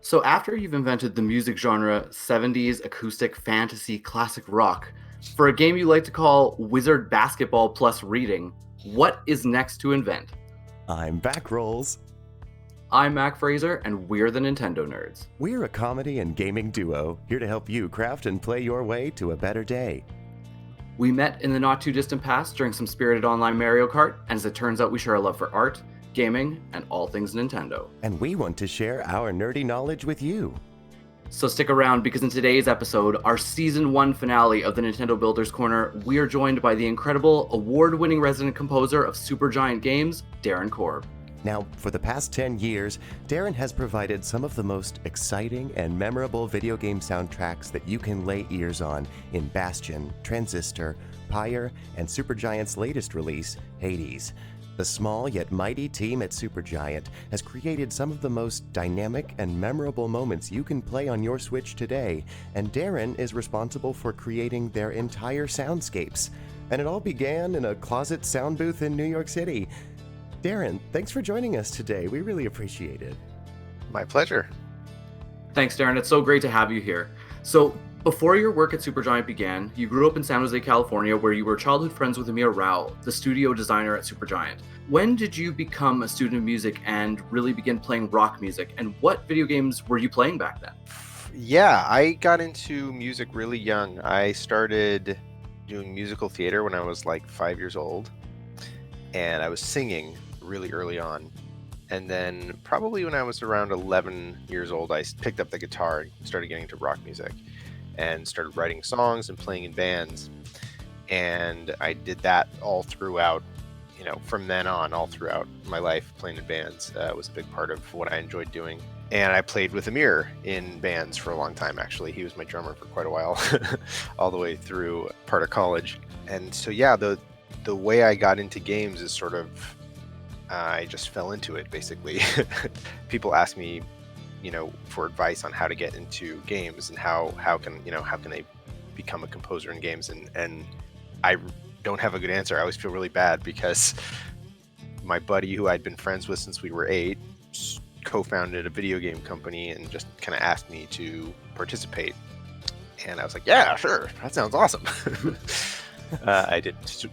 So after you've invented the music genre 70s acoustic fantasy classic rock, for a game you like to call Wizard Basketball plus Reading, what is next to invent? I'm Back Rolls. I'm Mac Fraser, and we're the Nintendo Nerds. We're a comedy and gaming duo here to help you craft and play your way to a better day. We met in the not too distant past during some spirited online Mario Kart, and as it turns out, we share a love for art, gaming, and all things Nintendo. And we want to share our nerdy knowledge with you. So stick around, because in today's episode, our Season 1 finale of the Nintendo Builders Corner, we are joined by the incredible award-winning resident composer of Supergiant Games, Darren Korb. Now, for the past 10 years, Darren has provided some of the most exciting and memorable video game soundtracks that you can lay ears on in Bastion, Transistor, Pyre, and Supergiant's latest release, Hades. The small yet mighty team at Supergiant has created some of the most dynamic and memorable moments you can play on your Switch today, and Darren is responsible for creating their entire soundscapes. And it all began in a closet sound booth in New York City. Darren, thanks for joining us today. We really appreciate it. My pleasure. Thanks, Darren. It's so great to have you here. So, before your work at Supergiant began, you grew up in San Jose, California, where you were childhood friends with Amir Rao, the studio designer at Supergiant. When did you become a student of music and really begin playing rock music? And what video games were you playing back then? Yeah, I got into music really young. I started doing musical theater when I was like 5 years old, and I was singing really early on. And then probably when I was around 11 years old, I picked up the guitar and started getting into rock music and started writing songs and playing in bands. And I did that all throughout, from then on, all throughout my life, playing in bands was a big part of what I enjoyed doing. And I played with Amir in bands for a long time, actually. He was my drummer for quite a while, all the way through part of college. And so, yeah, the way I got into games is sort of, I just fell into it, basically. People ask me, for advice on how to get into games and how can they become a composer in games, and I don't have a good answer. I always feel really bad because my buddy, who I'd been friends with since we were 8, co-founded a video game company and just kind of asked me to participate, and I was like, yeah, sure, that sounds awesome. I didn't,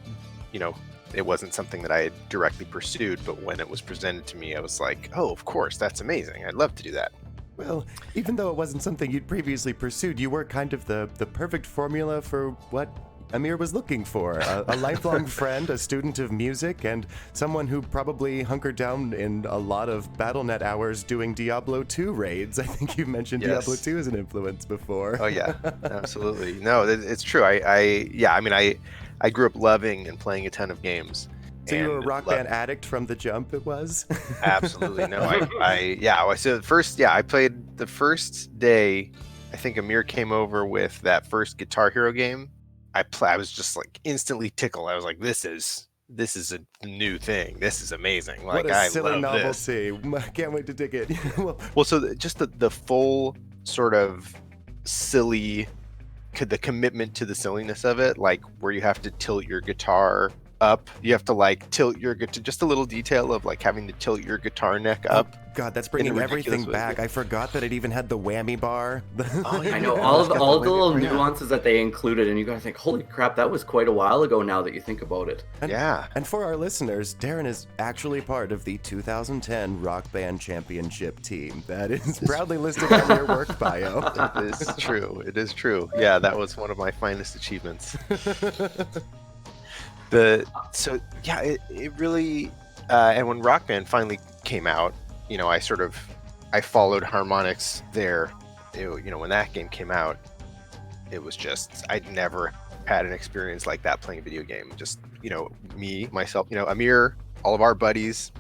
it wasn't something that I had directly pursued, but when it was presented to me, I was like, oh, of course, that's amazing. I'd love to do that. Well, even though it wasn't something you'd previously pursued, you were kind of the perfect formula for what Amir was looking for. A lifelong friend, a student of music, and someone who probably hunkered down in a lot of BattleNet hours doing Diablo 2 raids. I think you mentioned Yes. Diablo 2 as an influence before. Oh yeah, absolutely. No, it's true. I grew up loving and playing a ton of games. So you were a and Rock Band addict from the jump, it was? Absolutely. No, I played the first day. I think Amir came over with that first Guitar Hero game. I was just like instantly tickled. I was like, this is a new thing. This is amazing. Like, what a I silly love novelty. I can't wait to dig it. Well, so just the full sort of silly, the commitment to the silliness of it, like where you have to tilt your guitar up. You have to like tilt your guitar, just a little detail of like having to tilt your guitar neck up. God, that's bringing everything back. I forgot that it even had the whammy bar. Oh, yeah, I know, all of the little nuances that they included, and you gotta think, holy crap, that was quite a while ago now that you think about it. And for our listeners, Darren is actually part of the 2010 Rock Band Championship team. That is proudly listed on your work bio. It is true. It is true. Yeah, that was one of my finest achievements. It really, and when Rock Band finally came out, I followed harmonics there. When that game came out, it was just, I'd never had an experience like that playing a video game. Just, me, myself, Amir, all of our buddies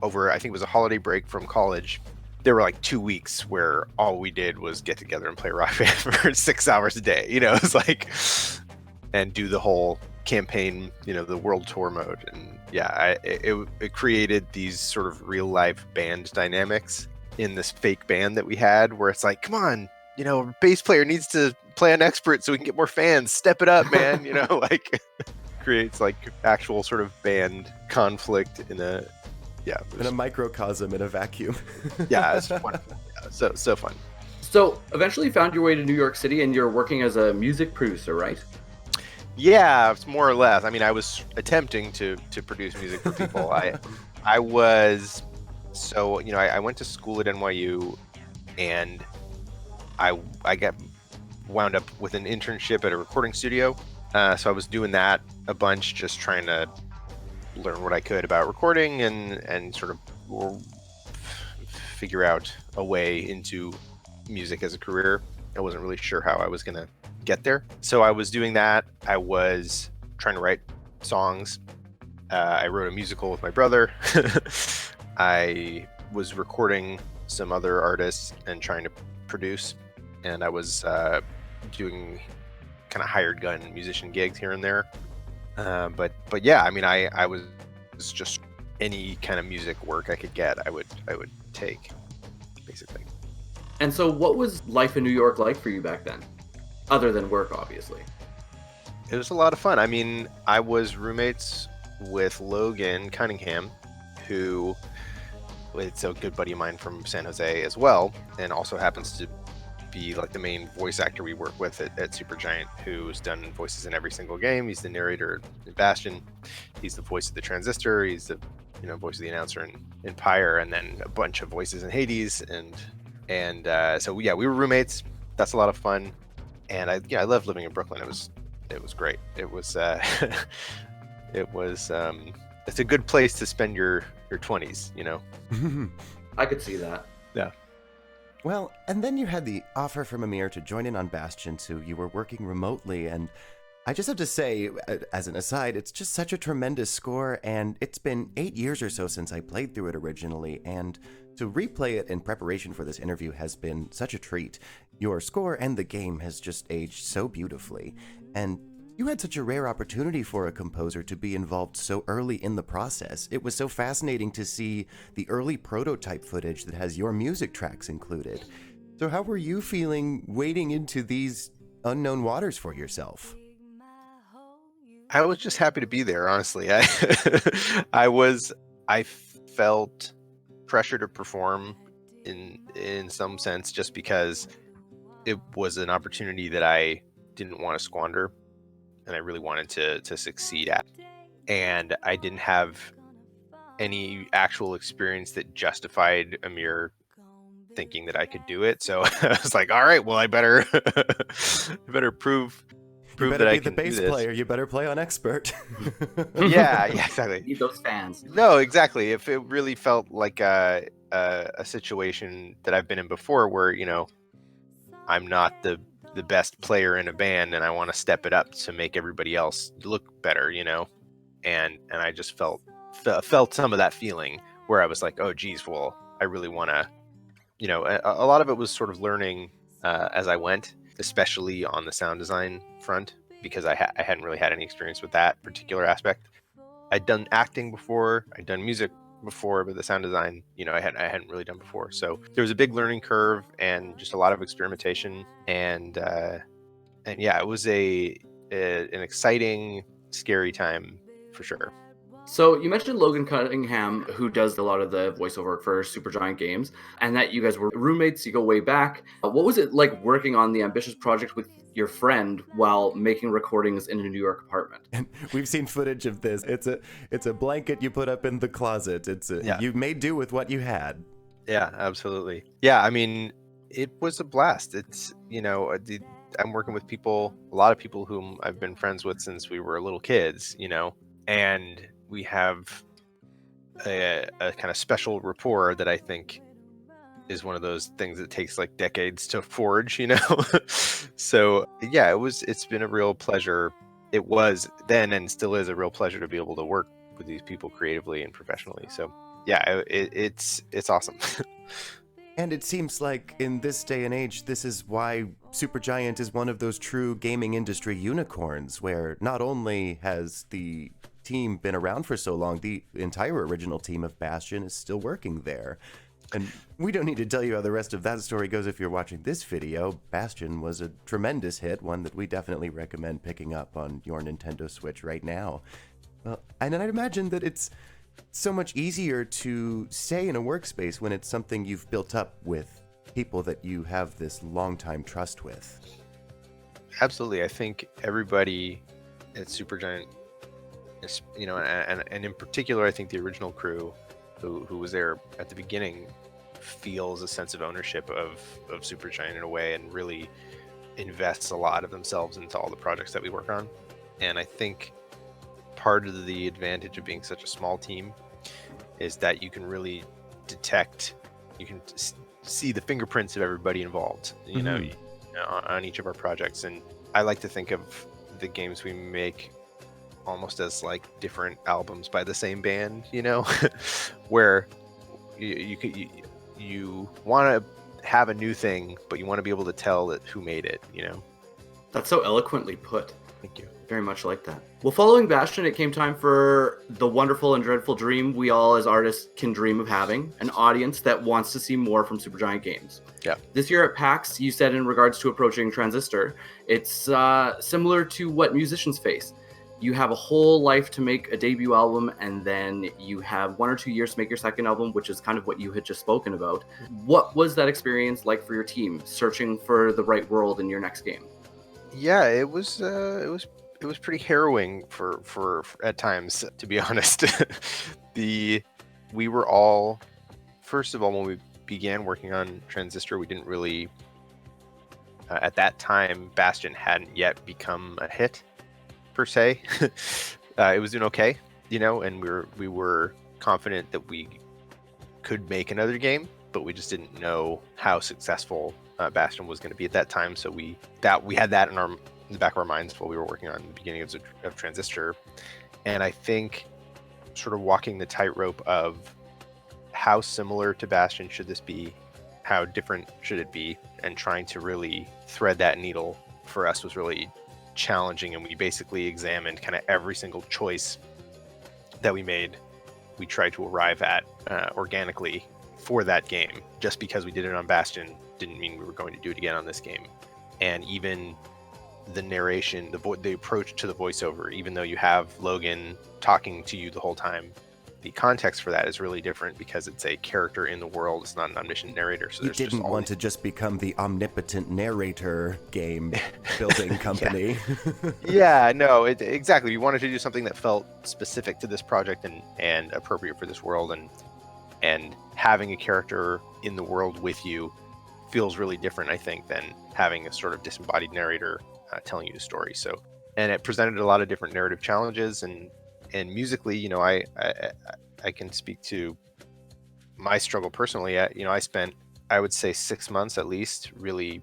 over, I think it was a holiday break from college. There were like 2 weeks where all we did was get together and play Rock Band for 6 hours a day. It was like, and do the whole campaign, the world tour mode. And yeah, it created these sort of real life band dynamics in this fake band that we had, where it's like, come on, bass player needs to play an expert so we can get more fans. Step it up, man. Like creates like actual sort of band conflict in a microcosm, in a vacuum. Yeah, it's wonderful. Yeah, So fun. So eventually you found your way to New York City and you're working as a music producer, right? Yeah, it's more or less. I mean, I was attempting to produce music for people. I was I went to school at NYU, and I got wound up with an internship at a recording studio. So I was doing that a bunch, just trying to learn what I could about recording and sort of figure out a way into music as a career. I wasn't really sure how I was going to get there. So I was doing that. I was trying to write songs. I wrote a musical with my brother. I was recording some other artists and trying to produce. And I was doing kind of hired gun musician gigs here and there. But yeah, I mean, I was just any kind of music work I could get, I would take, basically. And so what was life in New York like for you back then? Other than work, obviously. It was a lot of fun. I mean, I was roommates with Logan Cunningham, who is a good buddy of mine from San Jose as well, and also happens to be like the main voice actor we work with at Supergiant, who's done voices in every single game. He's the narrator in Bastion. He's the voice of the Transistor. He's the voice of the announcer in Pyre, and then a bunch of voices in Hades. And so yeah, we were roommates. That's a lot of fun. And I loved living in Brooklyn. It was great. It was it's a good place to spend your 20s, I could see that. Yeah. Well, and then you had the offer from Amir to join in on Bastion, so you were working remotely, and I just have to say, as an aside, it's just such a tremendous score, and it's been 8 years or so since I played through it originally, and to replay it in preparation for this interview has been such a treat. Your score and the game has just aged so beautifully, and you had such a rare opportunity for a composer to be involved so early in the process. It was so fascinating to see the early prototype footage that has your music tracks included. So how were you feeling wading into these unknown waters for yourself? I was just happy to be there, honestly. I felt pressure to perform in some sense, just because it was an opportunity that I didn't want to squander and I really wanted to succeed at. And I didn't have any actual experience that justified Amir thinking that I could do it. So I was like, all right, well, I better prove You better that be I the can bass do this. player. You better play on expert. Yeah, exactly. Need those fans. No, exactly. If it really felt like a situation that I've been in before, where I'm not the best player in a band, and I want to step it up to make everybody else look better, and I just felt some of that feeling where I was like, oh geez, well, I really want to, a lot of it was sort of learning as I went, especially on the sound design front, because I hadn't really had any experience with that particular aspect. I'd done acting before, I'd done music before, but the sound design, I hadn't really done before. So there was a big learning curve and just a lot of experimentation, and yeah, it was an exciting, scary time for sure. So you mentioned Logan Cunningham, who does a lot of the voiceover for Supergiant Games, and that you guys were roommates, you go way back. What was it like working on the ambitious project with your friend while making recordings in a New York apartment? And we've seen footage of this. It's a blanket you put up in the closet. Yeah. You made do with what you had. Yeah, absolutely. Yeah, I mean, it was a blast. It's, I'm working with people, a lot of people whom I've been friends with since we were little kids, and we have a kind of special rapport that I think is one of those things that takes like decades to forge, So yeah, it's been a real pleasure. It was then and still is a real pleasure to be able to work with these people creatively and professionally. So yeah, it's awesome. And it seems like in this day and age, this is why Supergiant is one of those true gaming industry unicorns, where not only has the team been around for so long, the entire original team of Bastion is still working there. And we don't need to tell you how the rest of that story goes if you're watching this video. Bastion was a tremendous hit, one that we definitely recommend picking up on your Nintendo Switch right now. And I'd imagine that it's so much easier to stay in a workspace when it's something you've built up with people that you have this long-time trust with. Absolutely. I think everybody at Supergiant is, and in particular, I think the original crew who was there at the beginning feels a sense of ownership of Supergiant in a way, and really invests a lot of themselves into all the projects that we work on. And I think part of the advantage of being such a small team is that you can really detect, you can see the fingerprints of everybody involved, on each of our projects. And I like to think of the games we make almost as like different albums by the same band, where you want to have a new thing, but you want to be able to tell that who made it, That's so eloquently put. Thank you. Very much like that. Well, following Bastion, it came time for the wonderful and dreadful dream we all as artists can dream of having, an audience that wants to see more from Supergiant Games. Yeah. This year at PAX, you said in regards to approaching Transistor, it's similar to what musicians face. You have a whole life to make a debut album, and then you have 1 or 2 years to make your second album, which is kind of what you had just spoken about. What was that experience like for your team, searching for the right world in your next game? Yeah, it was pretty harrowing for at times, to be honest. We were all, first of all, when we began working on Transistor, we didn't really at that time Bastion hadn't yet become a hit per se. It was doing okay, and we were confident that we could make another game, but we just didn't know how successful Bastion was going to be at that time. So we had that in the back of our minds while we were working on the beginning of Transistor. And I think sort of walking the tightrope of how similar to Bastion should this be, how different should it be, and trying to really thread that needle for us was really challenging. And we basically examined kind of every single choice that we made. We tried to arrive at organically for that game. Just because we did it on Bastion didn't mean we were going to do it again on this game. And even the narration, the approach to the voiceover, even though you have Logan talking to you the whole time, the context for that is really different because it's a character in the world. It's not an omniscient narrator. So you didn't want to just become the omnipotent narrator game building company. Yeah, no, exactly. We wanted to do something that felt specific to this project and appropriate for this world, and having a character in the world with you feels really different, I think, than having a sort of disembodied narrator telling you the story. So, and it presented a lot of different narrative challenges, and musically, I can speak to my struggle personally. I spent, I would say, 6 months at least really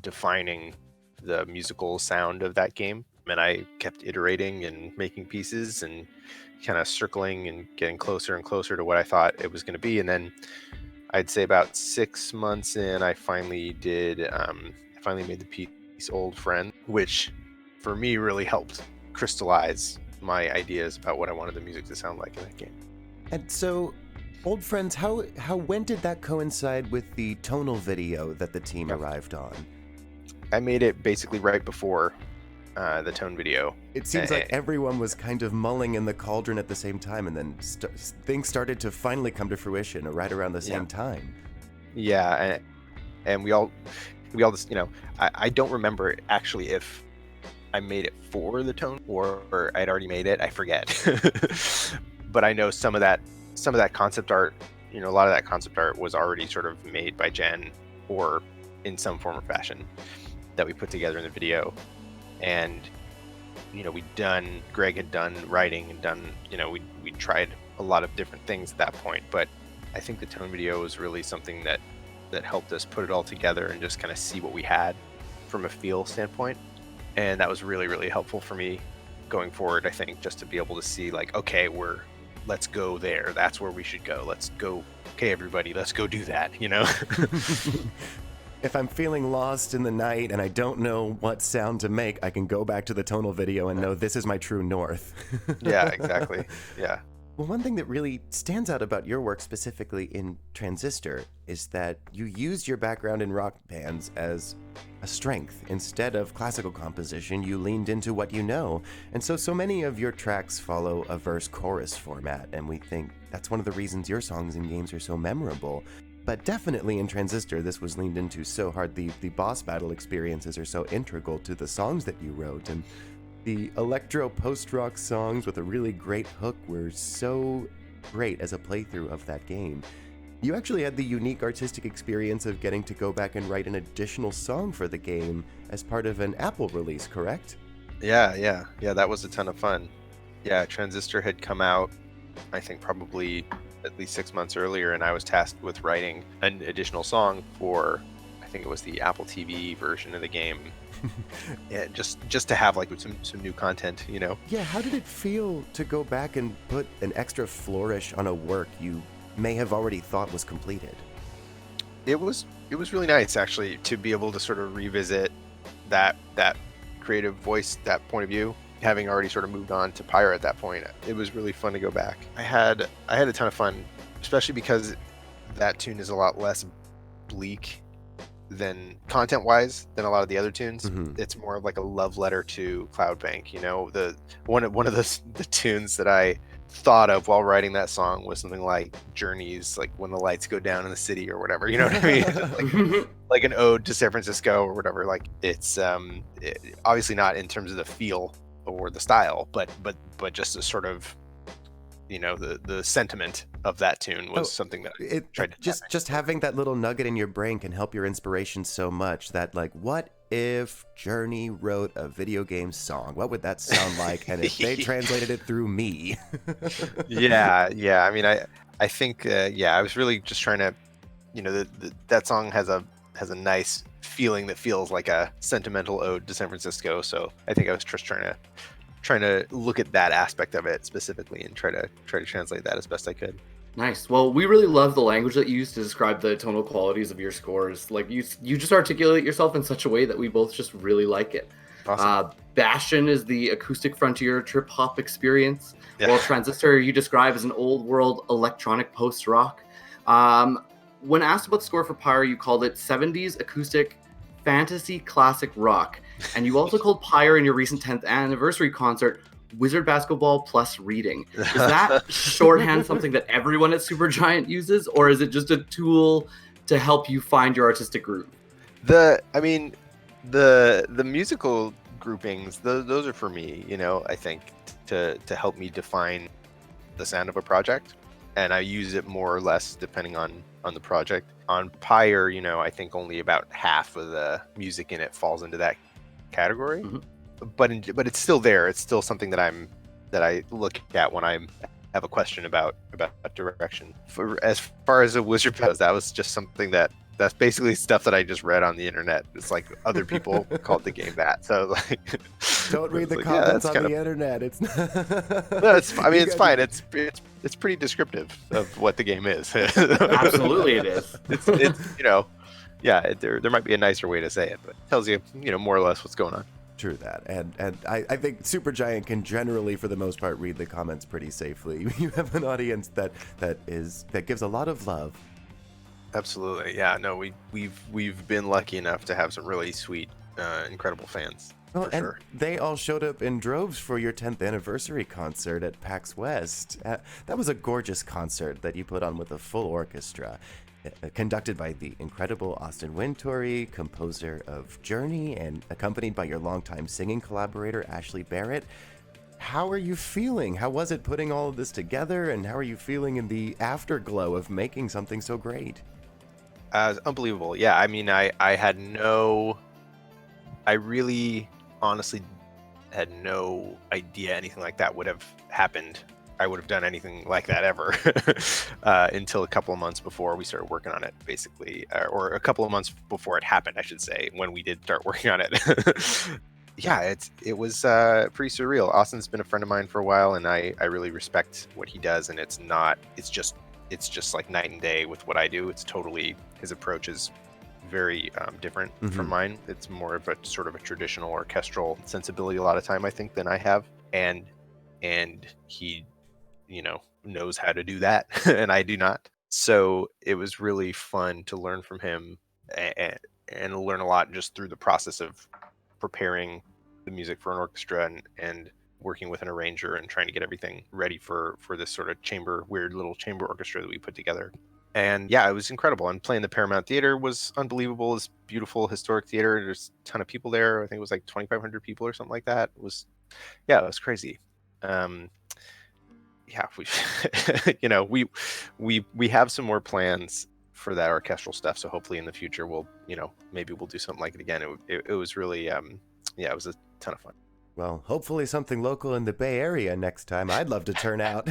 defining the musical sound of that game. And I kept iterating and making pieces and kind of circling and getting closer and closer to what I thought it was going to be. And then I'd say about 6 months in, I finally made the piece Old Friend, which for me really helped crystallize my ideas about what I wanted the music to sound like in that game. And so, Old Friends, when did that coincide with the tonal video that the team arrived on? I made it basically right before the tone video. It seems like everyone was kind of mulling in the cauldron at the same time, and then things started to finally come to fruition right around the same time. Yeah, and we all just, I don't remember actually if I made it for the tone or I'd already made it. I forget. But I know some of that concept art, a lot of that concept art was already sort of made by Jen or in some form or fashion that we put together in the video. And, Greg had done writing and done, we tried a lot of different things at that point. But I think the tone video was really something that helped us put it all together and just kind of see what we had from a feel standpoint. And that was really, really helpful for me going forward, I think, just to be able to see like, okay, let's go there. That's where we should go. Let's go. Okay, everybody, let's go do that, If I'm feeling lost in the night and I don't know what sound to make, I can go back to the tonal video and know this is my true north. Yeah, exactly. Yeah. Well, one thing that really stands out about your work specifically in Transistor is that you used your background in rock bands as a strength. Instead of classical composition, you leaned into what you know. And so many of your tracks follow a verse-chorus format, and we think that's one of the reasons your songs and games are so memorable. But definitely in Transistor, this was leaned into so hard. The boss battle experiences are so integral to the songs that you wrote, and the electro post-rock songs with a really great hook were so great as a playthrough of that game. You actually had the unique artistic experience of getting to go back and write an additional song for the game as part of an Apple release, correct? Yeah, that was a ton of fun. Yeah, Transistor had come out, I think probably at least 6 months earlier, and I was tasked with writing an additional song for, I think it was the Apple TV version of the game. Yeah, just to have like some new content, you know. Yeah, how did it feel to go back and put an extra flourish on a work you may have already thought was completed? It was really nice actually to be able to sort of revisit that creative voice, that point of view, having already sort of moved on to Pyre at that point. It was really fun to go back. I had a ton of fun, especially because that tune is a lot less bleak than content-wise than a lot of the other tunes. Mm-hmm. It's more of like a love letter to Cloudbank. You know, the one of the tunes that I thought of while writing that song was something like Journey's, like When the Lights Go Down in the City or whatever. You know what I mean? like an ode to San Francisco or whatever. Like it's obviously not in terms of the feel or the style, but just a sort of, you know, the sentiment of that tune was something that I tried to just having that little nugget in your brain can help your inspiration so much that, like, what if Journey wrote a video game song? What would that sound like? And if they translated it through me? yeah. I mean, I think I was really just trying to, you know, that song has a nice feeling that feels like a sentimental ode to San Francisco. So I think I was just trying to look at that aspect of it specifically and try to translate that as best I could. Nice. Well, we really love the language that you use to describe the tonal qualities of your scores. Like you just articulate yourself in such a way that we both just really like it. Awesome. Bastion is the acoustic frontier trip hop experience, Yeah. while Transistor you describe as an old world electronic post rock. When asked about the score for Pyre, you called it 70s acoustic fantasy classic rock, and you also called Pyre in your recent 10th anniversary concert Wizard Basketball plus reading. Is that shorthand something that everyone at Supergiant uses, or is it just a tool to help you find your artistic groove? The musical groupings, those are for me, you know, I think to help me define the sound of a project, and I use it more or less depending on the project. On Pyre, you know, I think only about half of the music in it falls into that category. Mm-hmm. But it's still there. It's still something that I look at when I have a question about direction. As far as a wizard goes, that was just something that's basically stuff that I just read on the internet. It's like other people called the game that. So like, don't read the comments on the internet. It's not... No, it's fine. It's pretty descriptive of what the game is. Absolutely, it is. It's you know, yeah. There might be a nicer way to say it, but it tells you, you know, more or less what's going on. True that, and I think Supergiant can generally, for the most part, read the comments pretty safely. You have an audience that gives a lot of love. Absolutely, yeah. No, we've been lucky enough to have some really sweet, incredible fans. Well, and sure. They all showed up in droves for your 10th anniversary concert at PAX West. That was a gorgeous concert that you put on with a full orchestra. Conducted by the incredible Austin Wintory, composer of Journey, and accompanied by your longtime singing collaborator, Ashley Barrett. How are you feeling? How was it putting all of this together, and how are you feeling in the afterglow of making something so great? Unbelievable. Yeah, I mean, I really honestly had no idea anything like that would have happened. I would have done anything like that ever until a couple of months before we started working on it, basically, or a couple of months before it happened, I should say, when we did start working on it. Yeah, it was pretty surreal. Austin's been a friend of mine for a while, and I really respect what he does, and it's just like night and day with what I do. It's totally, his approach is very different from mine. It's more of a sort of a traditional orchestral sensibility a lot of time, I think, than I have, and he, you know, knows how to do that and I do not. So it was really fun to learn from him and learn a lot just through the process of preparing the music for an orchestra and working with an arranger and trying to get everything ready for this sort of weird little chamber orchestra that we put together. And yeah, it was incredible. And playing the Paramount Theater was unbelievable. It's beautiful historic theater. There's a ton of people there. I think it was like 2,500 people or something like that. It was, yeah, it was crazy. Um, yeah, we, we have some more plans for that orchestral stuff. So hopefully in the future we'll, maybe we'll do something like it again. It was really, yeah, it was a ton of fun. Well, hopefully something local in the Bay Area next time. I'd love to turn out.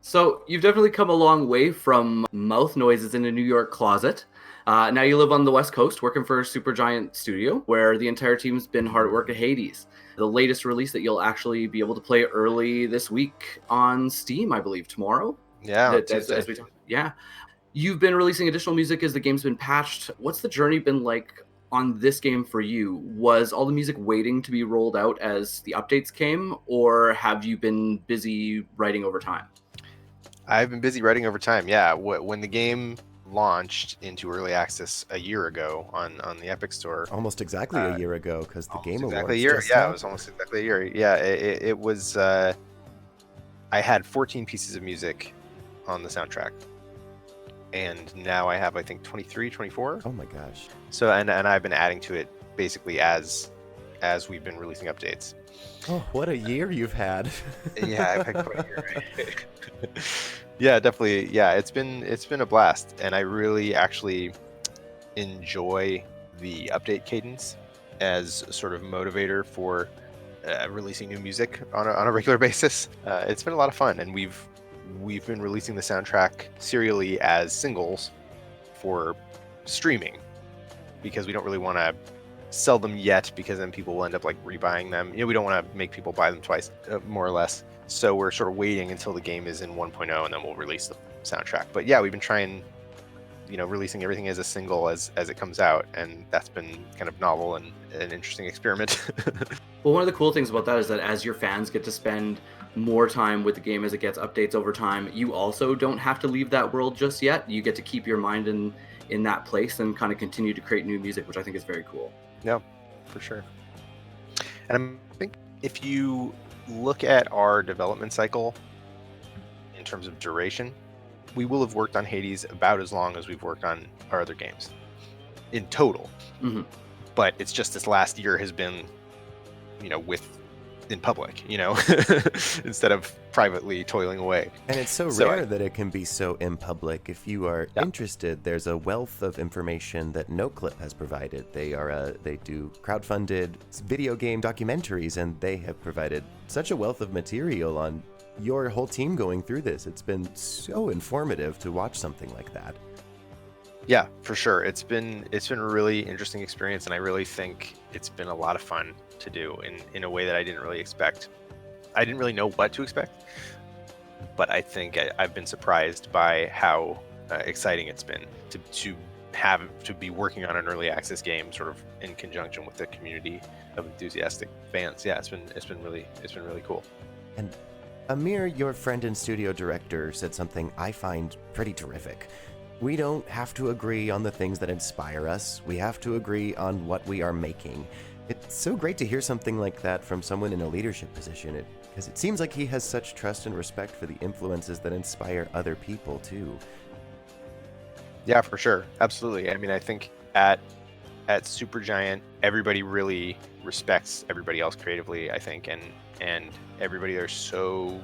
So you've definitely come a long way from mouth noises in a New York closet. Now you live on the West Coast working for Supergiant Studio, where the entire team's been hard at work at Hades. The latest release that you'll actually be able to play early this week on Steam, I believe, tomorrow. Yeah, As we talked. Yeah. You've been releasing additional music as the game's been patched. What's the journey been like on this game for you? Was all the music waiting to be rolled out as the updates came, or have you been busy writing over time? I've been busy writing over time. Yeah, when the game launched into early access a year ago on the Epic Store. Almost exactly a year ago, because the Game Awards. Exactly a year. Yeah, it was almost exactly a year. Yeah, it was. I had 14 pieces of music on the soundtrack, and now I have, I think, 23, 24. Oh my gosh. So and I've been adding to it basically as we've been releasing updates. Oh, what a year you've had. Yeah, I've had quite a year, right? Yeah, definitely. Yeah, it's been a blast, and I really actually enjoy the update cadence as a sort of motivator for releasing new music on a regular basis. It's been a lot of fun, and we've been releasing the soundtrack serially as singles for streaming because we don't really want to sell them yet, because then people will end up like rebuying them. We don't want to make people buy them twice, more or less. So we're sort of waiting until the game is in 1.0, and then we'll release the soundtrack. But yeah, we've been trying, releasing everything as a single as it comes out, and that's been kind of novel and an interesting experiment. Well, one of the cool things about that is that as your fans get to spend more time with the game as it gets updates over time, you also don't have to leave that world just yet. You get to keep your mind in that place and kind of continue to create new music, which I think is very cool. Yeah, for sure. And I think if you look at our development cycle in terms of duration, we will have worked on Hades about as long as we've worked on our other games in total. Mm-hmm. But it's just this last year has been, in public, instead of privately toiling away. And it's so rare that it can be so in public. If you are interested, there's a wealth of information that NoClip has provided. They do crowdfunded video game documentaries, and they have provided such a wealth of material on your whole team going through this. It's been so informative to watch something like that. Yeah, for sure. It's been a really interesting experience, and I really think it's been a lot of fun to do in a way that I didn't really expect. I didn't really know what to expect, but I think I've been surprised by how exciting it's been to be working on an early access game, sort of in conjunction with the community of enthusiastic fans. Yeah, it's been really cool. And Amir, your friend and studio director, said something I find pretty terrific. We don't have to agree on the things that inspire us. We have to agree on what we are making. It's so great to hear something like that from someone in a leadership position, because it seems like he has such trust and respect for the influences that inspire other people, too. Yeah, for sure. Absolutely. I mean, I think at Supergiant, everybody really respects everybody else creatively, I think, and everybody are so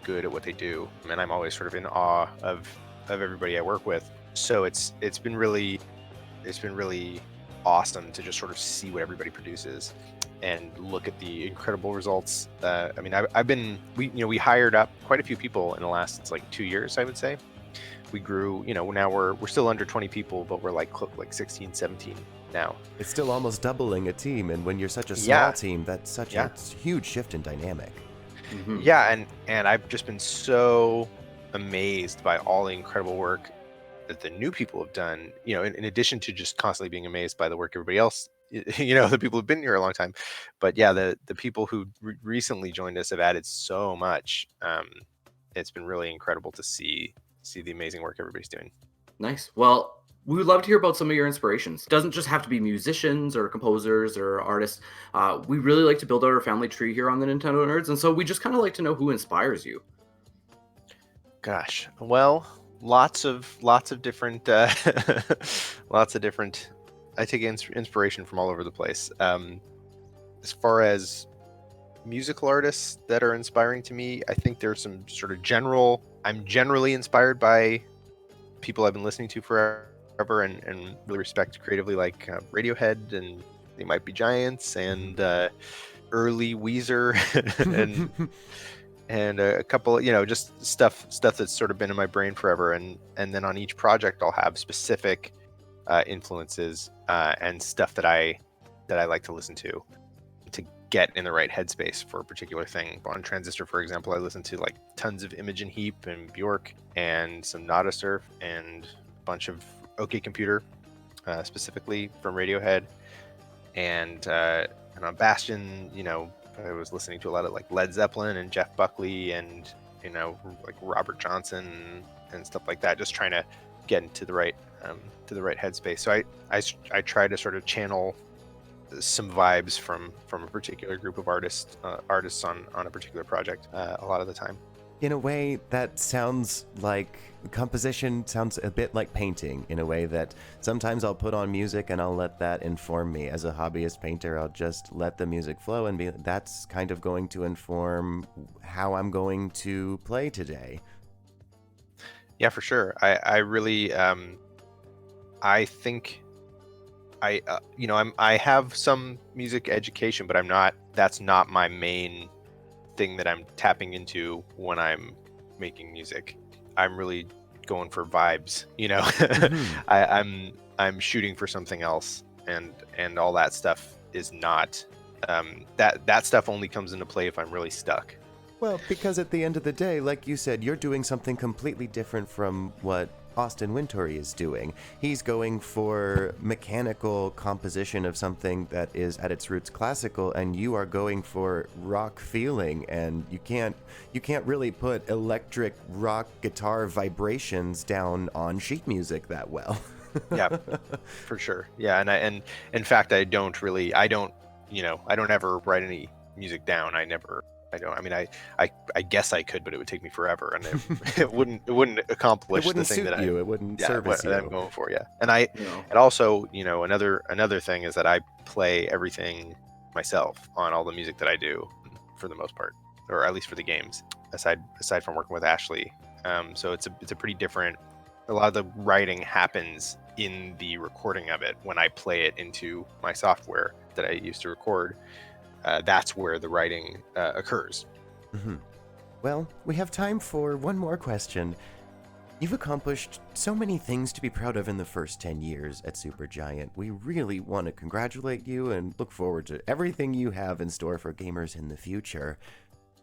good at what they do. And I'm always sort of in awe of everybody I work with. So it's been really awesome to just sort of see what everybody produces and look at the incredible results. I mean, we hired up quite a few people in the last 2 years, I would say. We grew, now we're still under 20 people, but we're like 16, 17 now. It's still almost doubling a team, and when you're such a small team, that's such a huge shift in dynamic. Mm-hmm. Yeah, and I've just been so amazed by all the incredible work that the new people have done, in addition to just constantly being amazed by the work everybody else, the people who've been here a long time. But yeah, the people who recently joined us have added so much. It's been really incredible to see the amazing work everybody's doing. Nice. Well, we would love to hear about some of your inspirations. It doesn't just have to be musicians or composers or artists. We really like to build out our family tree here on the Nintendo Nerds, and so we just kind of like to know who inspires you. Gosh, well, lots of different lots of different. I take inspiration from all over the place. As far as musical artists that are inspiring to me, I think there's some sort of general. I'm generally inspired by people I've been listening to forever and really respect creatively, like Radiohead and They Might Be Giants and early Weezer and a couple, just stuff that's sort of been in my brain forever. And then on each project, I'll have specific influences and stuff that I like to listen to get in the right headspace for a particular thing. On Transistor, for example, I listen to like tons of Imogen Heap and Bjork and some Nada Surf and a bunch of OK Computer, specifically from Radiohead. And on Bastion, I was listening to a lot of like Led Zeppelin and Jeff Buckley and like Robert Johnson and stuff like that, just trying to get into the right headspace. So I try to sort of channel some vibes from a particular group of artists on a particular project a lot of the time. In a way, that sounds like composition sounds a bit like painting, in a way that sometimes I'll put on music and I'll let that inform me. As a hobbyist painter, I'll just let the music flow and that's kind of going to inform how I'm going to play today. Yeah, for sure. I really I think I have some music education, but that's not my main thing that I'm tapping into when I'm making music. I'm really going for vibes, Mm-hmm. I'm shooting for something else, and all that stuff is not that stuff only comes into play if I'm really stuck. Well, because at the end of the day, like you said, you're doing something completely different from what Austin Wintory is doing. He's going for mechanical composition of something that is at its roots classical, and you are going for rock feeling, and you can't really put electric rock guitar vibrations down on sheet music that well. Yeah, for sure. Yeah, and in fact, I don't ever write any music down. I don't. I mean, I guess I could, but it would take me forever, and it wouldn't accomplish the thing that it wouldn't service what you. I'm going for. Yeah, and and also, another thing is that I play everything myself on all the music that I do, for the most part, or at least for the games. Aside from working with Ashley, so it's a pretty different. A lot of the writing happens in the recording of it when I play it into my software that I use to record. That's where the writing occurs. Mm-hmm. Well, we have time for one more question. You've accomplished so many things to be proud of in the first 10 years at Supergiant. We really want to congratulate you and look forward to everything you have in store for gamers in the future.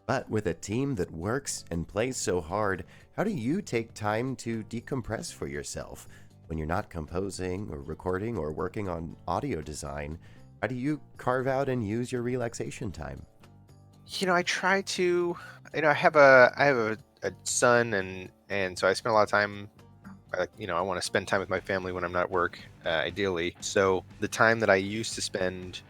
But with a team that works and plays so hard, how do you take time to decompress for yourself? When you're not composing or recording or working on audio design, how do you carve out and use your relaxation time? I try to, I have a son, and so I spend a lot of time. I want to spend time with my family when I'm not at work, ideally. So the time that I used to spend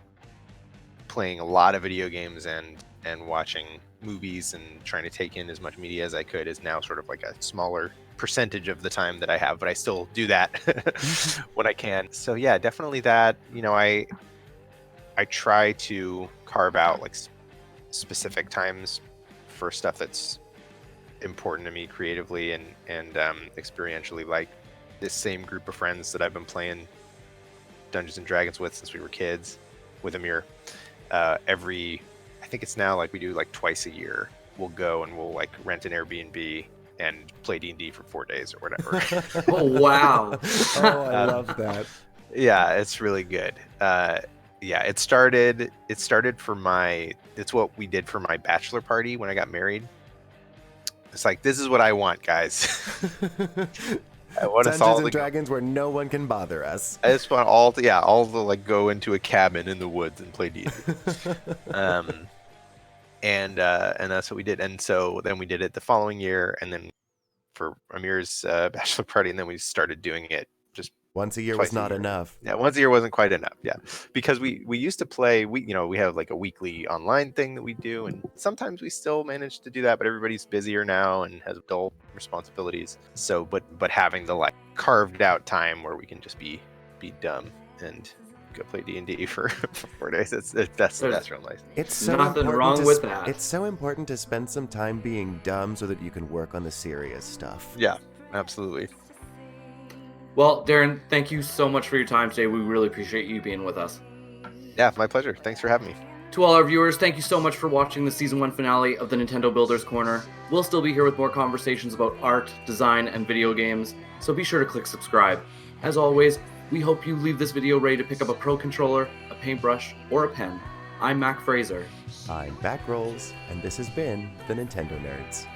playing a lot of video games and watching movies and trying to take in as much media as I could is now sort of like a smaller percentage of the time that I have, but I still do that when I can. So yeah, definitely that. I try to carve out like specific times for stuff that's important to me creatively and experientially, like this same group of friends that I've been playing Dungeons and Dragons with since we were kids with Amir. I think it's now like we do like twice a year. We'll go and we'll like rent an Airbnb and play D&D for 4 days or whatever. Oh, wow. I love that. Yeah, it's really good. Yeah, it started for it's what we did for my bachelor party when I got married. It's like, this is what I want, guys. I want us all Dungeons and Dragons where no one can bother us. I just want all to like go into a cabin in the woods and play D&D. And that's what we did. And so then we did it the following year, and then for Amir's bachelor party, and then we started doing it just Once a year Twice was a not year. enough. Yeah, once a year wasn't quite enough. Yeah, because we used to play. We have like a weekly online thing that we do, and sometimes we still manage to do that. But everybody's busier now and has adult responsibilities. So, but having the like carved out time where we can just be dumb and go play D&D for 4 days. That's real nice. It's so Nothing important wrong to with that. It's so important to spend some time being dumb so that you can work on the serious stuff. Yeah, absolutely. Well, Darren, thank you so much for your time today. We really appreciate you being with us. Yeah, my pleasure. Thanks for having me. To all our viewers, thank you so much for watching the Season 1 finale of the Nintendo Builders Corner. We'll still be here with more conversations about art, design, and video games, so be sure to click subscribe. As always, we hope you leave this video ready to pick up a Pro Controller, a paintbrush, or a pen. I'm Mac Fraser. I'm Backrolls, and this has been the Nintendo Nerds.